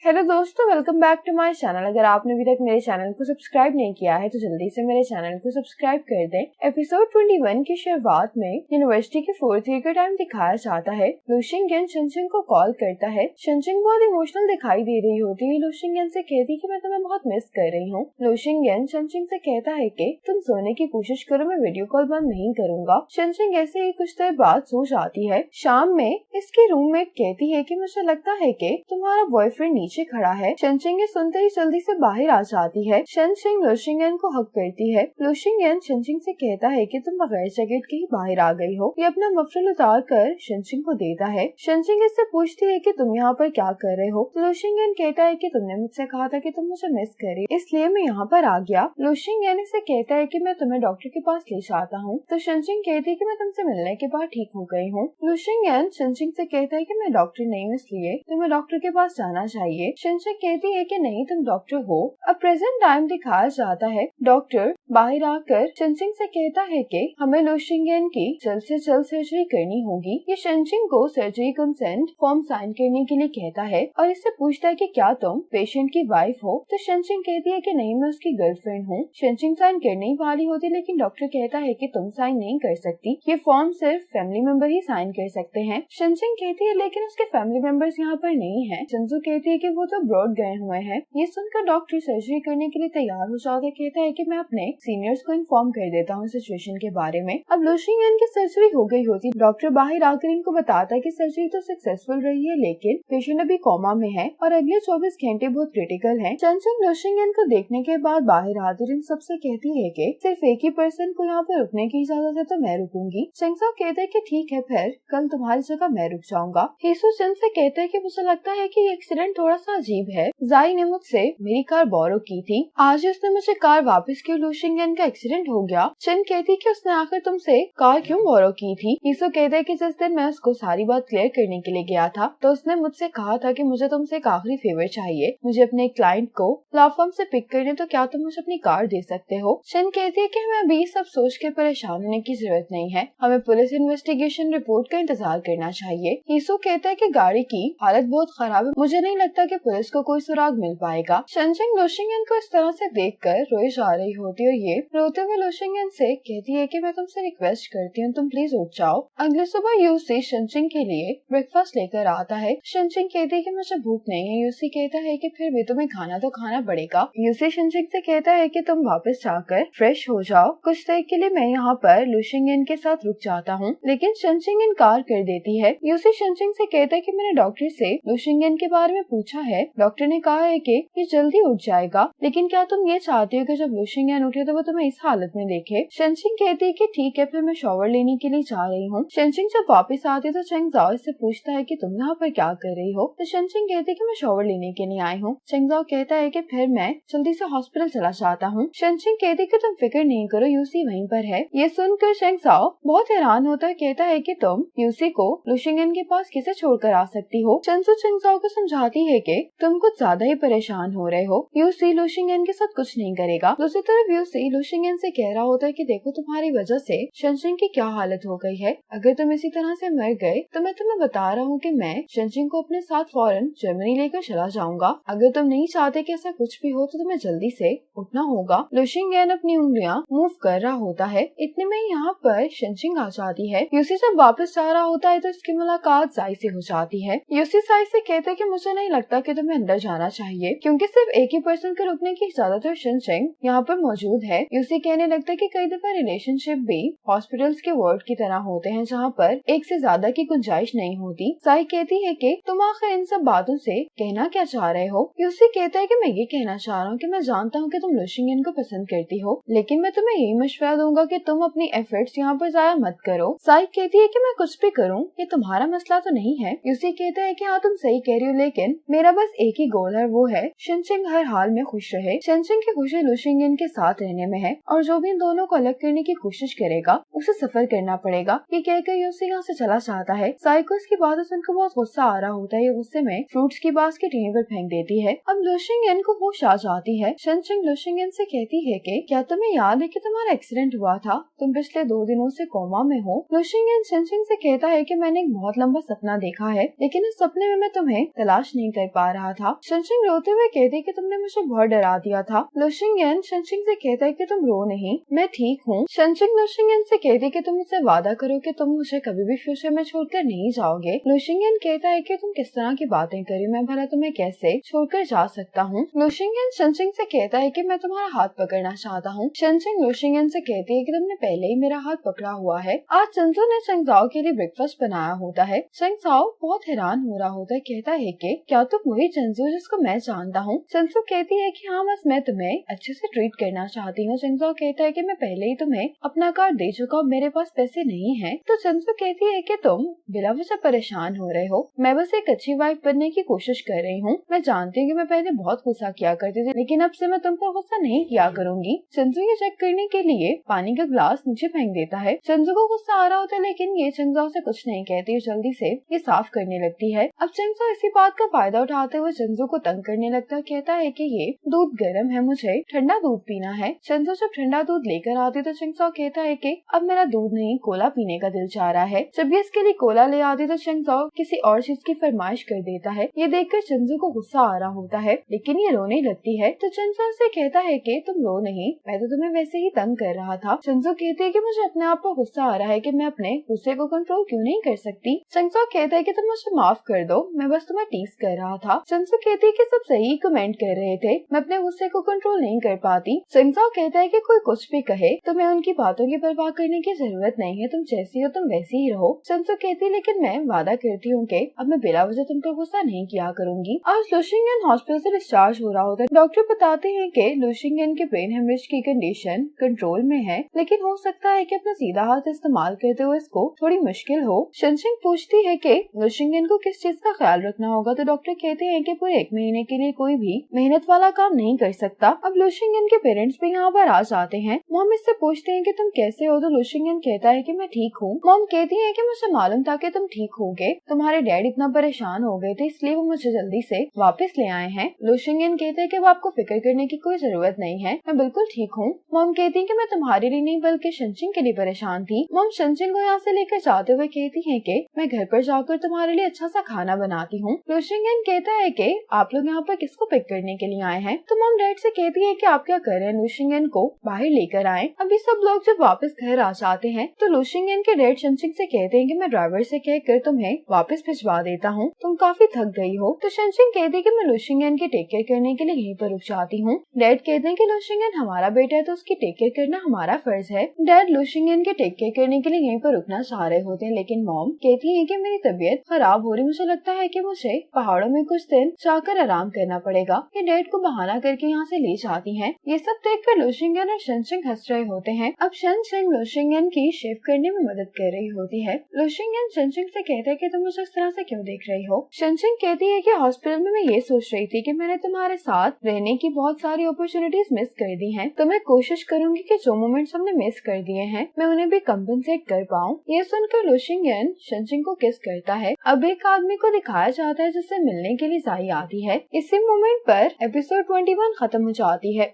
Hello दोस्तों, welcome back to my channel. अगर आपने अभी तक मेरे चैनल को सब्सक्राइब नहीं किया है तो जल्दी से मेरे चैनल को सब्सक्राइब कर दें। एपिसोड 21 की शुरुआत में यूनिवर्सिटी के 4th ईयर का टाइम दिखाया जाता है। लुशिंगन शनचिंग को कॉल करता है। शनचिंग बहुत इमोशनल दिखाई दे रही होती है। लुशिंगन से कहती कि मैं तुम्हें बहुत मिस कर रही हूँ। लुशिंगन शनचिंग से कहता है कि तुम सोने की कोशिश करो, मैं वीडियो कॉल बंद नहीं करूंगा। शनचिंग ऐसे ही कुछ देर बाद सो जाती है। शाम में इसकी रूममेट कहती है कि मुझे लगता है कि तुम्हारा बॉयफ्रेंड नीचे खड़ा है। शनचिंग ये सुनते ही जल्दी से बाहर आ जाती है। शनचिंग लुशिंगन को हक करती है। लुशिंगन शनचिंग से कहता है कि तुम बगैर जैकेट के ही बाहर आ गई हो। ये अपना मफलर उतार कर शनचिंग को देता है। शनचिंग इससे पूछती है कि तुम यहाँ पर क्या कर रहे हो। तो लुशिंगन कहता है कि तुमने मुझसे कहा था कि तुम मुझे मिस करी, इसलिए मैं यहाँ पर आ गया। लुशिंगन इसे कहता है कि मैं तुम्हें डॉक्टर के पास ले जाता हूँ। तो शनचिंग कहती है कि मैं तुमसे मिलने के बाद ठीक हो गई हूँ। लुशिंगन शनचिंग से कहता है कि मैं डॉक्टर नहीं हूँ, इसलिए तुम्हें डॉक्टर के पास जाना चाहिए। शनचिंग कहती है कि नहीं, तुम डॉक्टर हो। अब प्रेजेंट टाइम दिखाया जाता है। डॉक्टर बाहर आकर शनचिंग से कहता है कि हमें लुशिंगन की जल्द से जल्द सर्जरी करनी होगी। ये शनचिंग को सर्जरी कंसेंट फॉर्म साइन करने के लिए कहता है और इससे पूछता है कि क्या तुम पेशेंट की वाइफ हो। तो शनचिंग कहती है कि नहीं, मैं उसकी गर्लफ्रेंड हूँ। शनचिंग साइन करने ही वाली होती है, लेकिन डॉक्टर कहता है कि तुम साइन नहीं कर सकती, ये फॉर्म सिर्फ फैमिली मेंबर ही साइन कर सकते हैं। शनचिंग कहती है लेकिन उसके फैमिली मेंबर्स यहाँ पर नहीं है। शनजू कहती है कि वो तो ब्रॉड गए हुए हैं। ये सुनकर डॉक्टर सर्जरी करने के लिए तैयार हो जाता है। कहता है कि मैं अपने सीनियर्स को इन्फॉर्म कर देता हूँ सिचुएशन के बारे में। अब लुशिंगन की सर्जरी हो गई होती। डॉक्टर बाहर आकर इनको बताता है कि सर्जरी तो सक्सेसफुल रही है, लेकिन पेशेंट अभी कोमा में है और अगले 24 घंटे बहुत क्रिटिकल है। शनचिंग लुशिंगन को देखने के बाद बाहर आकर इन सबसे कहती है कि सिर्फ एक ही पर्सन को यहाँ पे रुकने की इजाजत है, तो मैं रुकूंगी। शेंगसाओ कहते हैं कि ठीक है, फिर कल तुम्हारी जगह मैं रुक जाऊंगा। हिसू चिन से कहते हैं कि मुझे लगता है कि ये एक्सीडेंट थोड़ा सा अजीब है। जाई ने मुझसे मेरी कार बोरो की थी, आज उसने मुझे कार वापस की। लुशिंगन का एक्सीडेंट हो गया। चिन कहती कि उसने आकर तुमसे कार क्यों बोरो की थी। हिसू कहते हैं कि जिस दिन मैं उसको सारी बात क्लियर करने के लिए गया था तो उसने मुझसे कहा था कि मुझे तुमसे एक आखिरी फेवर चाहिए, मुझे अपने क्लाइंट को प्लेटफॉर्म से पिक करने, तो क्या तुम मुझे अपनी कार दे सकते हो। चिन कहती है कि हमें अभी सब सोच के परेशान होने की जरूरत नहीं है, हमें पुलिस इन्वेस्टिगेशन रिपोर्ट का इंतजार करना चाहिए। हिसू कहता है कि गाड़ी की हालत बहुत खराब है, मुझे नहीं लगता कि पुलिस को कोई सुराग मिल पाएगा। शनचिंग लुशिंगन को इस तरह से देखकर रोए जा रही होती है। ये रोते हुए लुशिंगन से कहती है कि मैं तुमसे रिक्वेस्ट करती हूँ, तुम प्लीज उठ जाओ। अगले सुबह यूसी शनचिंग के लिए ब्रेकफास्ट लेकर आता है। शनचिंग कहती है कि मुझे भूख नहीं है। यूसी कहता है कि फिर भी तुम्हें खाना तो खाना पड़ेगा। यूसी शनचिंग से कहता है कि तुम वापस जाकर फ्रेश हो जाओ, कुछ देर के लिए मैं यहाँ पर लुशिंगन के साथ रुक जाता हूँ, लेकिन शनचिंग इनकार कर देती है। यूसी शनचिंग से कहता है कि मैंने डॉक्टर से लुशिंगन के बारे में पूछा है, डॉक्टर ने कहा है कि ये जल्दी उठ जाएगा, लेकिन क्या तुम ये चाहती हो कि जब लुशिंगन उठे तो वो तुम्हें इस हालत में देखे। शनचिंग कहती है कि ठीक है, फिर मैं शॉवर लेने के लिए जा रही हूँ। शनचिंग जब वापस आती है तो चेंगजाओ से पूछता है कि तुम यहाँ पर क्या कर रही हो। तो शनचिंग कहती है कि मैं शॉवर लेने के लिए आई हूँ। चेंगजाओ कहता है कि फिर मैं जल्दी से हॉस्पिटल चला जाता हूँ। शनचिंग कहती है कि तुम फिक्र नहीं करो, यूसी वहीं पर है। ये सुनकर चेंगजाओ बहुत हैरान होता है। कहता है कि तुम यूसी को लुशिंगन के पास कैसे छोड़कर आ सकती हो। चेंगजू चेंगजाओ को समझाती है कि तुम कुछ ज्यादा ही परेशान हो रहे हो, यूसी लुशिंगन के साथ कुछ नहीं करेगा। दूसरी तरफ यूसी लुशिंगन से कह रहा होता है कि देखो तुम्हारी वजह से शनचिंग की क्या हालत हो गई है, अगर तुम इसी तरह से मर गए तो मैं तुम्हें बता रहा हूँ कि मैं शनचिंग को अपने साथ फौरन जर्मनी लेकर चला जाऊंगा। अगर तुम नहीं चाहते कि ऐसा कुछ भी हो तो तुम्हें जल्दी से उठना होगा। लुशिंगन अपनी उंगलियां मूव कर रहा होता है। इतने में यहाँ पर शनचिंग आ जाती है। यूसी जब वापस जा रहा होता है तो इसकी मुलाकात जाई से हो जाती है। यूसी जाई से कहते हैं कि मुझे नहीं लगता कि तुम्हें अंदर जाना चाहिए, क्योंकि सिर्फ एक ही पर्सन के रुकने की इजाजत और शनचिंग यहाँ पर मौजूद है। यूसी कहने लगता है कि कई दफा रिलेशनशिप भी हॉस्पिटल्स के वार्ड की तरह होते हैं, जहाँ पर एक से ज्यादा की गुंजाइश नहीं होती। साई कहती है कि तुम आखिर इन सब बातों से कहना क्या चाह रहे हो। यूसी कहता है कि मैं ये कहना चाह रहा हूँ कि मैं जानता हूँ कि तुम लुशिंगन को पसंद करती हो, लेकिन मैं तुम्हें यही मशवरा दूंगा कि तुम अपनी एफर्ट्स यहाँ पर जाया मत करो। साई कहती है कि मैं कुछ भी करूँ ये तुम्हारा मसला तो नहीं है। यूसी कहता है कि हाँ तुम सही कह रही हो, लेकिन मेरा बस एक ही गोल है, वो है शनचिंग हर हाल में खुश रहे। शनचिंग की खुशी लुशिंगन के साथ रहने में है और जो भी इन दोनों को अलग करने की कोशिश करेगा उसे सफर करना पड़ेगा। ये कहकर यूसी यहाँ से चला जाता है। साई को इसकी बातों सुनकर बहुत गुस्सा आ रहा होता है। ये गुस्से में फ्रूट्स की बास्केट यहीं पर फेंक देती है। अब लुशिंगन को होश आ जाती है। शनचिंग लुशिंगन से कहती है कि क्या तुम्हें याद है कि तुम्हारा एक्सीडेंट हुआ था, तुम पिछले 2 दिनों से कोमा में हो। लुशिंगन शनचिंग से कहता है कि मैंने एक बहुत लंबा सपना देखा है, लेकिन इस सपने में मैं तुम्हें तलाश नहीं कर पा रहा था। शनशिंग रोते हुए कहती कि तुमने मुझे बहुत डरा दिया था। लुशिंगन शनशिंग से कहता है कि तुम रो नहीं, मैं ठीक हूँ। शनशिंग लुशिंगन से कहती कि तुम मुझसे वादा करो कि तुम मुझे कभी भी फ्यूचर में छोड़कर नहीं जाओगे। लुशिंगन कहता है कि तुम किस तरह की बातें करी, मैं भला तुम्हें कैसे छोड़कर जा सकता हूँ। लुशिंगन शनशिंग से कहता है कि मैं तुम्हारा हाथ पकड़ना चाहता हूँ। शनशिंग लुशिंगन से कहती है कि तुमने पहले ही मेरा हाथ पकड़ा हुआ है। आज चंजू ने चंगजाओ के लिए ब्रेकफास्ट बनाया होता है। चंगजाओ बहुत हैरान हो रहा होता है, कहता है कि क्या तुम वही चंजू जिसको मैं जानता हूँ। चंजू कहती है कि हाँ, बस मैं तुम्हें अच्छे से ट्रीट करना चाहती हूँ। चंगजाओ कहता है कि मैं पहले ही तुम्हें अपना कार्ड दे चुका हूँ, मेरे पास पैसे नहीं है। तो चंजू कहती है कि तुम बिला वजह परेशान हो रहे हो, मैं बस एक अच्छी वाइफ बनने की कोशिश कर रही हूँ। मैं जानती हूँ कि मैं पहले बहुत गुस्सा किया करती थी, लेकिन अब से मैं तुम पर गुस्सा नहीं किया करूंगी। चंजू ये चेक करने के लिए पानी का ग्लास नीचे फेंक देता है। चंजू को गुस्सा आ रहा होता है, लेकिन ये चंगजाओ से कुछ नहीं कहती, जल्दी से ये साफ करने लगती है। अब चंगजाओ इसी बात का फायदा उठाते हुए चंजू को तंग करने लगता है, कहता है कि ये दूध गर्म है, मुझे ठंडा दूध पीना है। चंजू जब ठंडा दूध लेकर आती तो चंगजाओ कहता है कि अब मेरा दूध नहीं, कोला पीने का दिल चाह रहा है। जब ये इसके लिए कोला ले आती तो चंगजाओ किसी और चीज की फरमाइश कर देता है। ये देखकर चंजू को गुस्सा आ रहा होता है, लेकिन ये रोने लगती है। तो चंजू से कहता है कि तुम रो नहीं, मैं तो तुम्हें वैसे ही तंग कर रहा था। चंजू कहती है कि मुझे अपने आप पर गुस्सा आ रहा है कि मैं अपने गुस्से को कंट्रोल क्यों नहीं कर सकती। चंगजाओ कहता है कि तुम मुझे माफ कर दो, मैं बस तुम्हें टीज कर रहा था। चंजू कहती है कि सब सही कमेंट कर रहे थे, मैं अपने गुस्से को कंट्रोल नहीं कर पाती। चंगजाओ कहता है कि कोई कुछ भी कहे तो मैं उनकी बातों की परवाह करने की जरूरत नहीं है, तुम जैसी हो तुम वैसी ही रहो। चंजू कहती है लेकिन मैं वादा करती हूँ कि अब मैं बिला वजह तुम पर गुस्सा नहीं किया करूंगी। आज लुशिंगन हॉस्पिटल से डिस्चार्ज हो रहा होता है। डॉक्टर बताते हैं कि लुशिंगन के ब्रेन हेमरेज की कंडीशन कंट्रोल में है, लेकिन हो सकता है कि अपना सीधा हाथ इस्तेमाल करते हुए इसको थोड़ी मुश्किल हो। शनशिंग पूछती है कि लुशिंगन को किस चीज का ख्याल रखना होगा, तो डॉक्टर कहते हैं कि पूरे 1 महीने के लिए कोई भी मेहनत वाला काम नहीं कर सकता। अब लुशिंगन के पेरेंट्स भी यहाँ पर आ जाते हैं। मॉम इससे पूछते हैं कि तुम कैसे हो, तो लुशिंगन कहता है कि मैं ठीक हूँ। मॉम कहती है कि मुझे मालूम था कि तुम ठीक होगे, तुम्हारे डैड इतना परेशान हो गए थे इसलिए वो मुझे जल्दी से वापस ले आए हैं। लुशिंगन कहते हैं कि वो आपको फिक्र करने की कोई जरूरत नहीं है, मैं बिल्कुल ठीक हूँ। मॉम कहती है कि मैं तुम्हारे लिए नहीं बल्कि शनशिंग के लिए परेशान थी। मॉम शनशिंग को यहाँ से लेकर जाते हुए कहती है कि मैं घर पर जाकर तुम्हारे लिए अच्छा सा खाना बनाती हूँ। लुशिंगन कहता है कि आप लोग यहाँ पर किसको पिक करने के लिए आए हैं, तो मॉम डैड से कहती है कि आप क्या कर रहे हैं, लुशिंगन को बाहर लेकर आए। अभी सब लोग जब वापस घर आ जाते हैं तो लुशिंगन के डैड शनशिंग से कहते हैं कि मैं ड्राइवर से कहकर तुम्हें वापस भिजवा देता हूँ, तुम काफी थक गई हो। तो शनशिंग कहती है कि मैं लुशिंगन की टेक केयर करने के लिए यहीं पर रुक जाती हूँ। डैड कहते हैं कि लुशिंगन हमारा बेटा है तो उसकी टेक केयर करना हमारा फर्ज है। डैड लुशिंगन के टेक केयर करने के लिए यहीं पर रुकना चाह रहे होते हैं, लेकिन मॉम कहती है कि मेरी तबीयत खराब हो रही, मुझे लगता है कि मुझे पहाड़ों में कुछ दिन जाकर आराम करना पड़ेगा। ये डैड को बहाना करके यहाँ से ले जाती हैं। ये सब देखकर लुशिंगन और शनशिंग हंस रहे होते हैं। अब शनशिंग लुशिंगन की शेव करने में मदद कर रही होती है। लुशिंगन शनशिंग से कहते हैं कि तुम मुझे इस तरह से क्यों देख रही हो। शनशिंग कहती है कि हॉस्पिटल में मैं ये सोच रही थी कि मैंने तुम्हारे साथ रहने की बहुत सारी अपॉर्चुनिटीज मिस कर दी हैं, तो मैं कोशिश करूंगी कि जो मोमेंट्स हमने मिस कर दिए हैं मैं उन्हें भी कंपनसेट कर पाऊँ। ये सुनकर लुशिंगन शनशिंग को किस करता है। अब एक आदमी को दिखाया जाता है जिससे मिलने के लिए जाई आती है। इसी मोमेंट पर एपिसोड 21 खत्म हो जाती है।